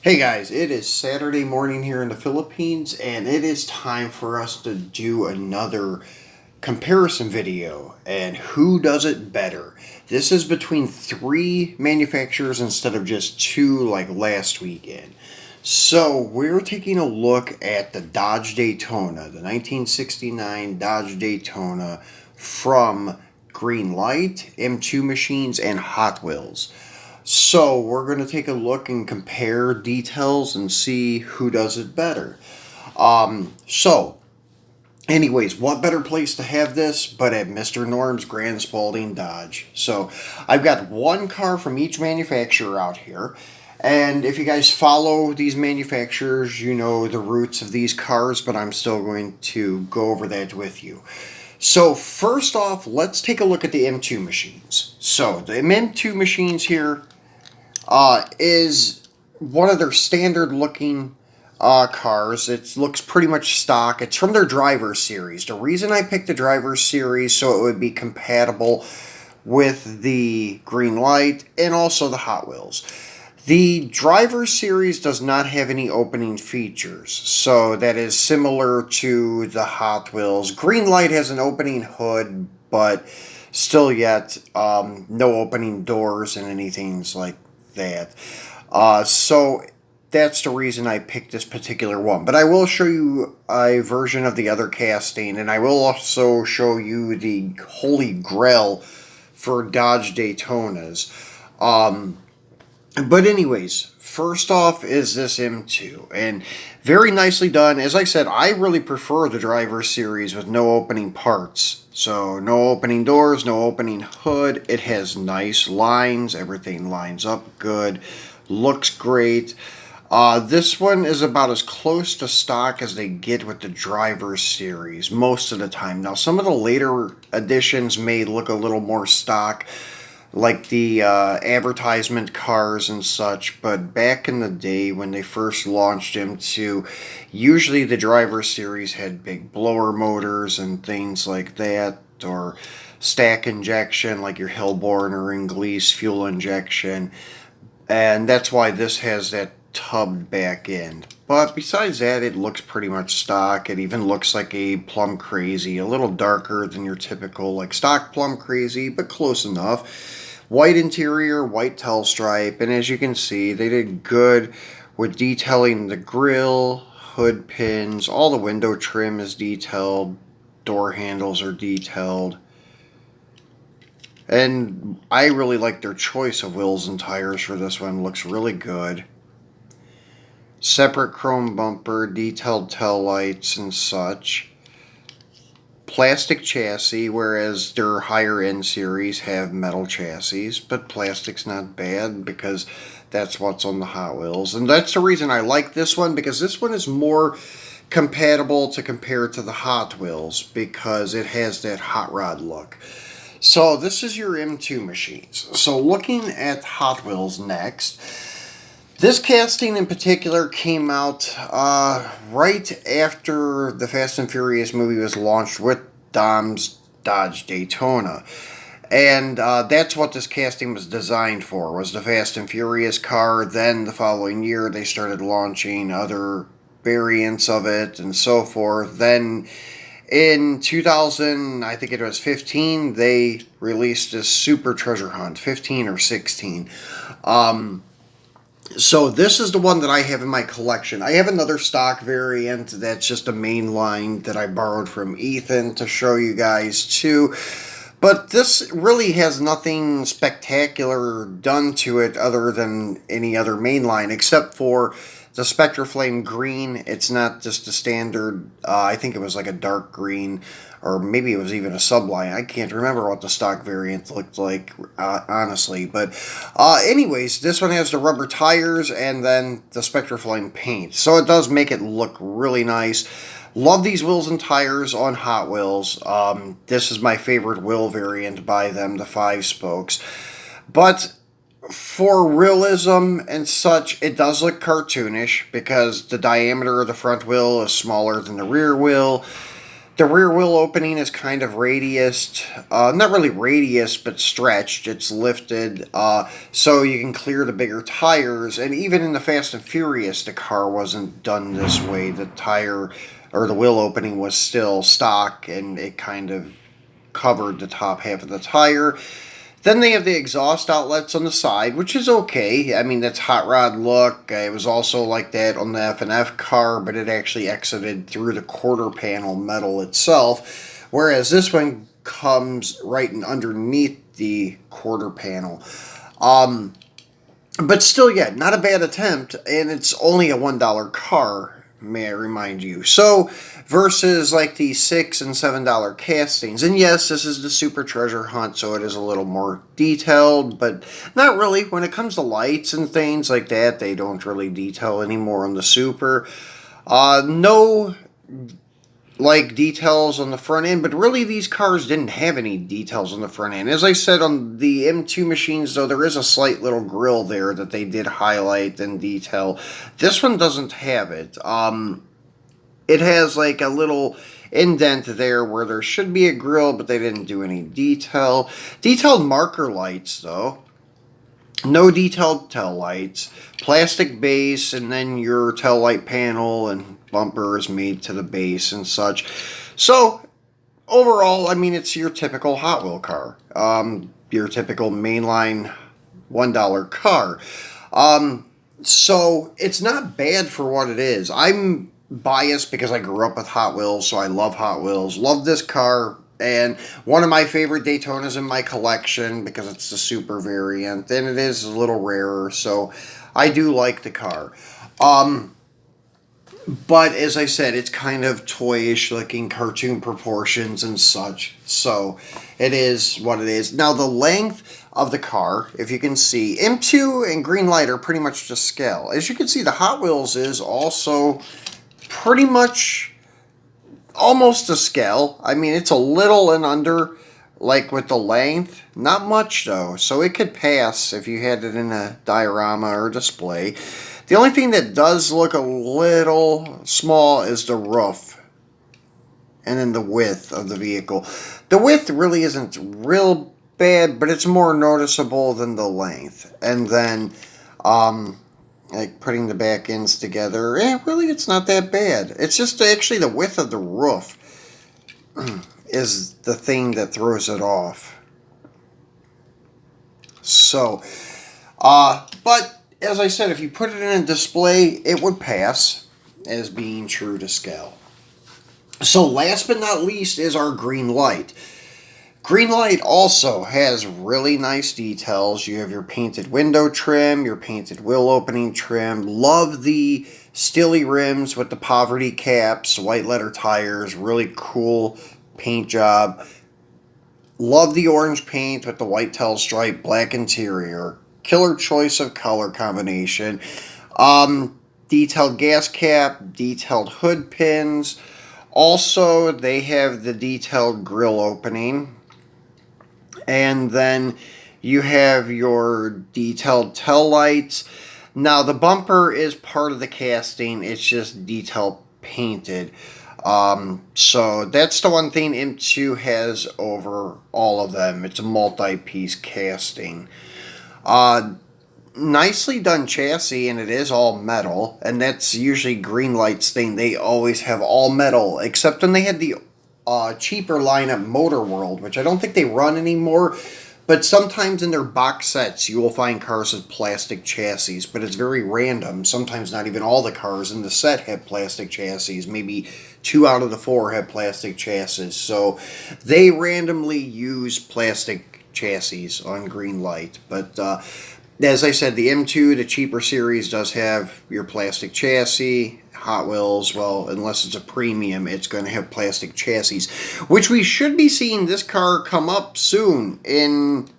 Hey guys, it is Saturday morning here in the Philippines, and it is time for us to do another comparison video. And who does it better? This is between three manufacturers instead of just two like last weekend. So we're taking a look at the Dodge Daytona, the 1969 Dodge Daytona from Greenlight, M2 Machines, and Hot Wheels. So we're going to take a look and compare details and see who does it better. So, anyways, what better place to have this but at Mr.Norms Grand Spalding Dodge? So I've got one car from each manufacturer out here. And if you guys follow these manufacturers, you know the roots of these cars, but I'm still going to go over that with you. So first off, let's take a look at the M2 machines. So the M2 machines here is one of their standard looking cars. It looks pretty much stock. It's from their driver series. The reason I picked the driver series so it would be compatible with the Greenlight and also the Hot Wheels. The driver series does not have any opening features, so that is similar to the Hot Wheels. Greenlight has an opening hood, but still yet no opening doors and anything like that. So that's the reason I picked this particular one. But I will show you a version of the other casting, and I will also show you the Holy Grail for Dodge Daytonas. But anyways, first off is this M2, and very nicely done. As I said, I really prefer the driver series with no opening parts. So no opening doors, no opening hood. It has nice lines. Everything lines up good. Looks great. This one is about as close to stock as they get with the driver series most of the time. Now, some of the later editions may look a little more stock, like the advertisement cars and such, but back in the day when they first launched M2, usually the driver series had big blower motors and things like that, or stack injection like your Hillborn or Inglis fuel injection, and that's why this has that tubbed back end. But besides that, it looks pretty much stock. It even looks like a Plum Crazy, a little darker than your typical like stock Plum Crazy, but close enough. White interior, white tail stripe, and as you can see, they did good with detailing the grille, hood pins, all the window trim is detailed, door handles are detailed. And I really like their choice of wheels and tires for this one. Looks really good. Separate chrome bumper, detailed tail lights and such. Plastic chassis, whereas their higher end series have metal chassis, but plastic's not bad because that's what's on the Hot Wheels. And that's the reason I like this one, because this one is more compatible to compare to the Hot Wheels because it has that hot rod look. So this is your M2 machines. So looking at Hot Wheels next, this casting in particular came out right after the Fast and Furious movie was launched with Dom's Dodge Daytona. And that's what this casting was designed for, was the Fast and Furious car. Then the following year they started launching other variants of it and so forth. Then in 2000, I think it was 15, they released this Super Treasure Hunt, 15 or 16. So this is the one that I have in my collection. I have another stock variant that's just a main line that I borrowed from Ethan to show you guys too. But this really has nothing spectacular done to it other than any other main line, except for the Spectraflame green. It's not just a standard, I think it was like a dark green, or maybe it was even a subline. I can't remember what the stock variant looked like, honestly. But anyways, this one has the rubber tires and then the Spectraflame paint. So it does make it look really nice. Love these wheels and tires on Hot Wheels. This is my favorite wheel variant by them, the 5 spokes. But for realism and such, it does look cartoonish because the diameter of the front wheel is smaller than the rear wheel. The rear wheel opening is kind of radiused, not really radiused, but stretched. It's lifted so you can clear the bigger tires. And even in the Fast and Furious, the car wasn't done this way. The tire or the wheel opening was still stock, and it kind of covered the top half of the tire. Then they have the exhaust outlets on the side, which is okay. I mean, that's hot rod look. It was also like that on the F&F car, but it actually exited through the quarter panel metal itself, whereas this one comes right in underneath the quarter panel. But still, yeah, not a bad attempt, and it's only a $1 car, may I remind you. So, versus like the $6 and $7 castings. And yes, this is the Super Treasure Hunt, so it is a little more detailed, but not really. When it comes to lights and things like that, they don't really detail anymore on the Super. No like details on the front end, but really these cars didn't have any details on the front end. As I said, on the M2 machines, though, there is a slight little grill there that they did highlight and detail. This one doesn't have it. It has like a little indent there where there should be a grill, but they didn't do any detail. Detailed marker lights, though. No detailed tail lights, plastic base, and then your tail light panel and bumper is made to the base and such. So, overall, I mean, it's your typical Hot Wheel car. Your typical mainline $1 car. So, it's not bad for what it is. I'm biased because I grew up with Hot Wheels, so I love Hot Wheels. Love this car. And one of my favorite Daytonas in my collection because it's the super variant, and it is a little rarer, so I do like the car. But as I said, it's kind of toyish looking, cartoon proportions and such, so it is what it is. Now the length of the car, if you can see, M2 and Greenlight are pretty much to scale. As you can see, the Hot Wheels is also pretty much almost to scale. I mean, it's a little and under, like with the length. Not much, though. So it could pass if you had it in a diorama or display. The only thing that does look a little small is the roof. And then the width of the vehicle. The width really isn't real bad, but it's more noticeable than the length. And then, like putting the back ends together, really it's not that bad. It's just actually the width of the roof is the thing that throws it off. So, but as I said, if you put it in a display, it would pass as being true to scale. So last but not least is our Greenlight. Greenlight also has really nice details. You have your painted window trim, your painted wheel opening trim. Love the steely rims with the poverty caps, white letter tires, really cool paint job. Love the orange paint with the white tail stripe, black interior. Killer choice of color combination. Detailed gas cap, detailed hood pins. Also, they have the detailed grill opening. And then you have your detailed tail lights. Now, the bumper is part of the casting. It's just detail painted. So that's the one thing M2 has over all of them. It's a multi-piece casting. Nicely done chassis, and it is all metal. And that's usually Greenlight's thing. They always have all metal, except when they had the cheaper lineup Motor World, which I don't think they run anymore, but sometimes in their box sets you will find cars with plastic chassis, but it's very random. Sometimes not even all the cars in the set have plastic chassis. Maybe 2 out of the 4 have plastic chassis, so they randomly use plastic chassis on Greenlight. But as I said, the M2, the cheaper series, does have your plastic chassis. Hot Wheels, well, unless it's a premium, it's going to have plastic chassis, which we should be seeing this car come up soon in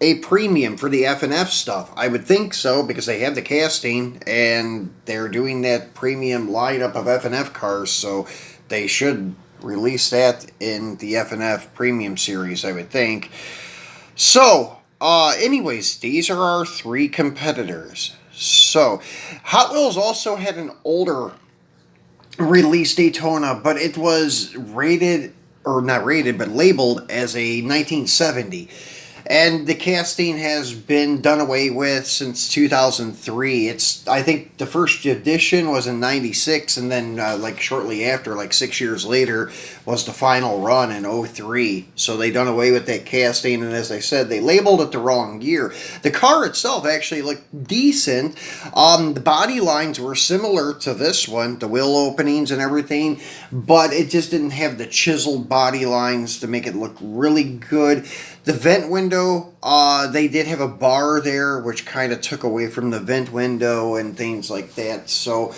a premium for the F&F stuff. I would think so, because they have the casting, and they're doing that premium lineup of F&F cars, so they should release that in the F&F premium series, I would think. So, anyways, these are our 3 competitors. So, Hot Wheels also had an older released Daytona, but it was rated, or not rated, but labeled as a 1970. And the casting has been done away with since 2003. I think the first edition was in 96, and then like shortly after, like 6 years later, was the final run in 03. So they done away with that casting, and as I said, they labeled it the wrong year. The car itself actually looked decent. The body lines were similar to this one, the wheel openings and everything, but it just didn't have the chiseled body lines to make it look really good. The vent window, they did have a bar there, which kind of took away from the vent window and things like that. So,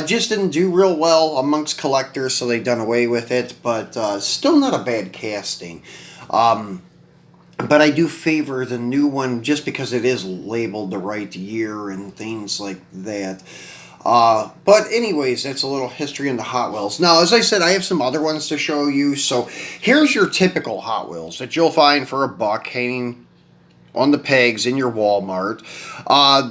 just didn't do real well amongst collectors, so they done away with it. But still not a bad casting. But I do favor the new one just because it is labeled the right year and things like that. But anyways, that's a little history into Hot Wheels. Now, as I said, I have some other ones to show you. So here's your typical Hot Wheels that you'll find for $1 hanging on the pegs in your Walmart.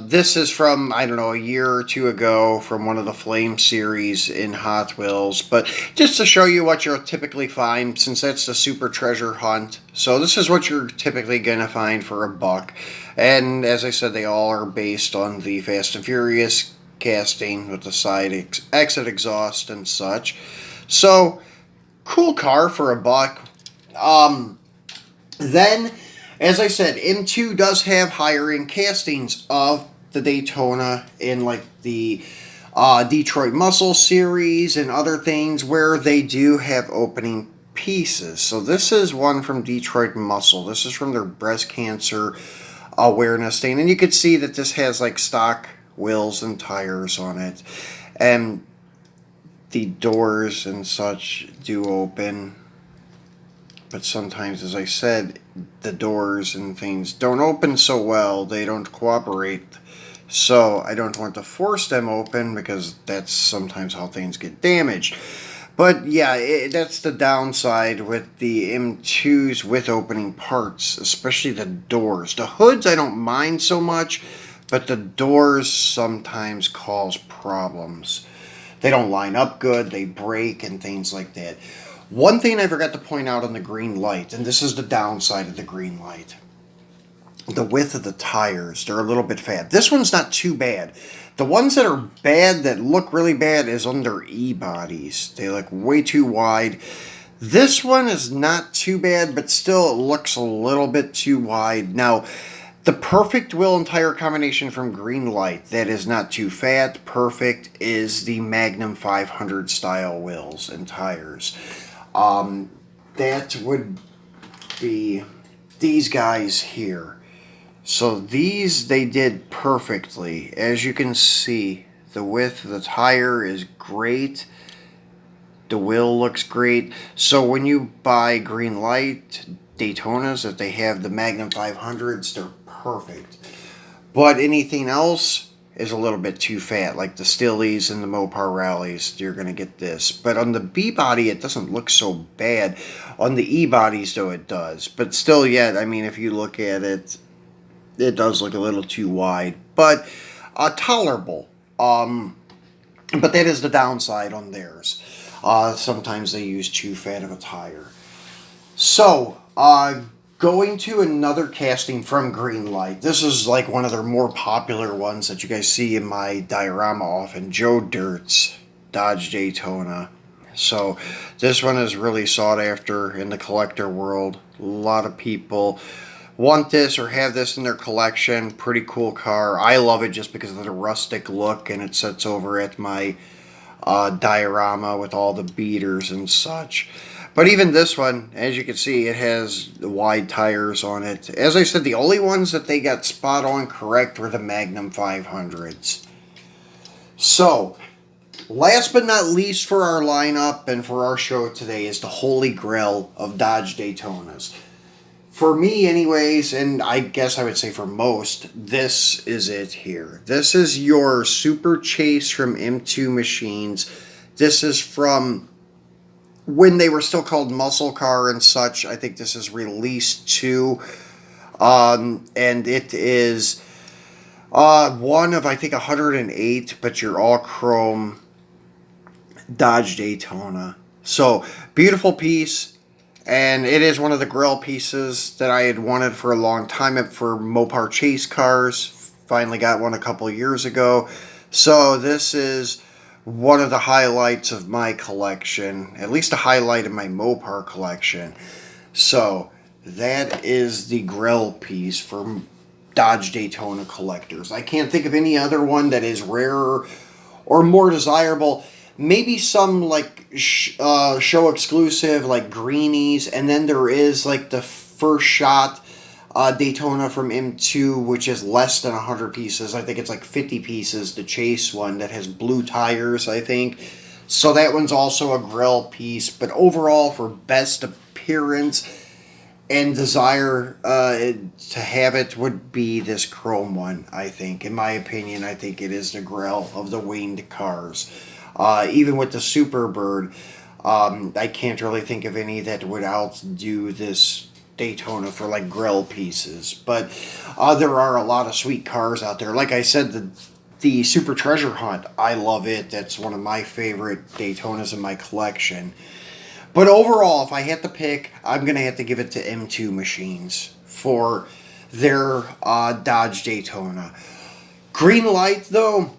This is from, I don't know, a year or two ago from one of the Flame series in Hot Wheels. But just to show you what you'll typically find, since that's the Super Treasure Hunt. So this is what you're typically going to find for $1. And as I said, they all are based on the Fast and Furious casting with the side exit exhaust and such. So, cool car for $1. Then, as I said, M2 does have higher end castings of the Daytona in like the Detroit Muscle series and other things where they do have opening pieces. So this is one from Detroit Muscle. This is from their breast cancer awareness thing. And you can see that this has like stock wheels and tires on it, and the doors and such do open, but sometimes, as I said, the doors and things don't open so well. They don't cooperate, so I don't want to force them open because that's sometimes how things get damaged. But yeah, that's the downside with the M2s with opening parts, especially the doors. The hoods I don't mind so much, but the doors sometimes cause problems. They don't line up good, they break, and things like that. One thing I forgot to point out on the Greenlight, and this is the downside of the Greenlight. The width of the tires, they're a little bit fat. This one's not too bad. The ones that are bad, that look really bad, is on their E-bodies. They look way too wide. This one is not too bad, but still it looks a little bit too wide. Now, the perfect wheel and tire combination from Greenlight that is not too fat, perfect, is the Magnum 500 style wheels and tires. That would be these guys here. So these they did perfectly. As you can see, the width of the tire is great. The wheel looks great. So when you buy Greenlight Daytonas, if they have the Magnum 500s, they're perfect. But anything else is a little bit too fat, like the Stillies and the Mopar Rallies. You're going to get this. But on the B body, it doesn't look so bad. On the E bodies, though, it does. But still, yet, I mean, if you look at it, it does look a little too wide. But tolerable. But that is the downside on theirs. Sometimes they use too fat of a tire. So, going to another casting from Greenlight. This is like one of their more popular ones that you guys see in my diorama often. Joe Dirt's Dodge Daytona. So this one is really sought after in the collector world. A lot of people want this or have this in their collection. Pretty cool car. I love it just because of the rustic look, and it sits over at my diorama with all the beaters and such. But even this one, as you can see, it has the wide tires on it. As I said, the only ones that they got spot on correct were the Magnum 500s. So, last but not least for our lineup and for our show today is the Holy Grail of Dodge Daytonas. For me anyways, and I guess I would say for most, this is it here. This is your Super Chase from M2 Machines. This is from when they were still called Muscle Car and such. I think this is released too. And it is one of, I think, 108, but you're all chrome Dodge Daytona. So, beautiful piece. And it is one of the Grail pieces that I had wanted for a long time for Mopar chase cars. Finally got one a couple years ago. So this is one of the highlights of my collection. At least a highlight of my Mopar collection. So that is the Grail piece for Dodge Daytona collectors. I can't think of any other one that is rarer or more desirable. Maybe some like show exclusive like greenies, and then there is like the first shot Daytona from M2, which is less than 100 pieces. I think it's like 50 pieces, the chase one that has blue tires, I think. So that one's also a Grail piece. But overall, for best appearance and desire to have it, would be this chrome one, I think. In my opinion, I think it is the Grail of the winged cars. Even with the Superbird, I can't really think of any that would outdo this Daytona for like Grail pieces. But there are a lot of sweet cars out there. Like I said, the Super Treasure Hunt, I love it. That's one of my favorite Daytonas in my collection. But overall, if I had to pick, I'm going to have to give it to M2 Machines for their Dodge Daytona. Greenlight, though,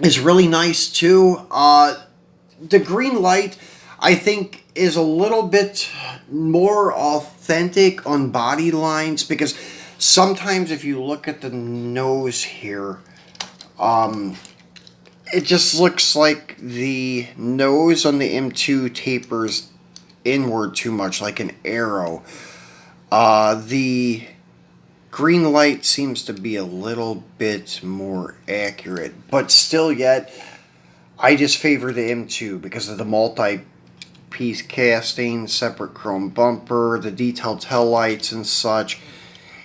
is really nice too. The Greenlight, I think, is a little bit more authentic on body lines, because sometimes if you look at the nose here, it just looks like the nose on the M2 tapers inward too much, like an arrow. The Greenlight seems to be a little bit more accurate, but still yet, I just favor the M2 because of the multi-piece casting, separate chrome bumper, the detailed taillights and such.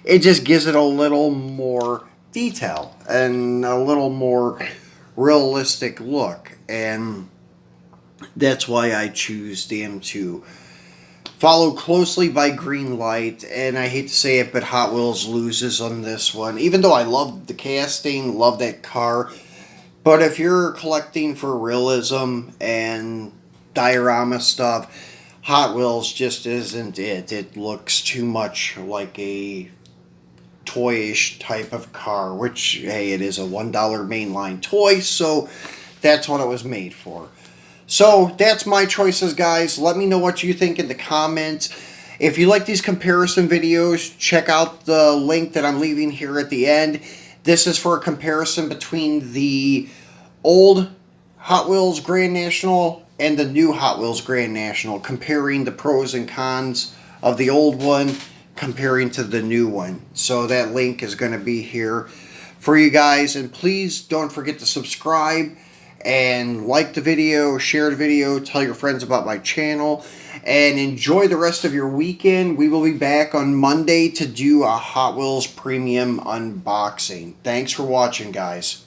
It just gives it a little more detail and a little more realistic look, and that's why I choose the M2. Followed closely by Greenlight, and I hate to say it, but Hot Wheels loses on this one. Even though I love the casting, love that car, but if you're collecting for realism and diorama stuff, Hot Wheels just isn't it. It looks too much like a toyish type of car, which, hey, it is a $1 mainline toy, so that's what it was made for. So that's my choices, guys. Let me know what you think in the comments. If you like these comparison videos, check out the link that I'm leaving here at the end. This is for a comparison between the old Hot Wheels Grand National and the new Hot Wheels Grand National, comparing the pros and cons of the old one, comparing to the new one. So that link is going to be here for you guys. And please don't forget to subscribe and like the video, share the video, tell your friends about my channel, and enjoy the rest of your weekend. We will be back on Monday to do a Hot Wheels Premium unboxing. Thanks for watching, guys.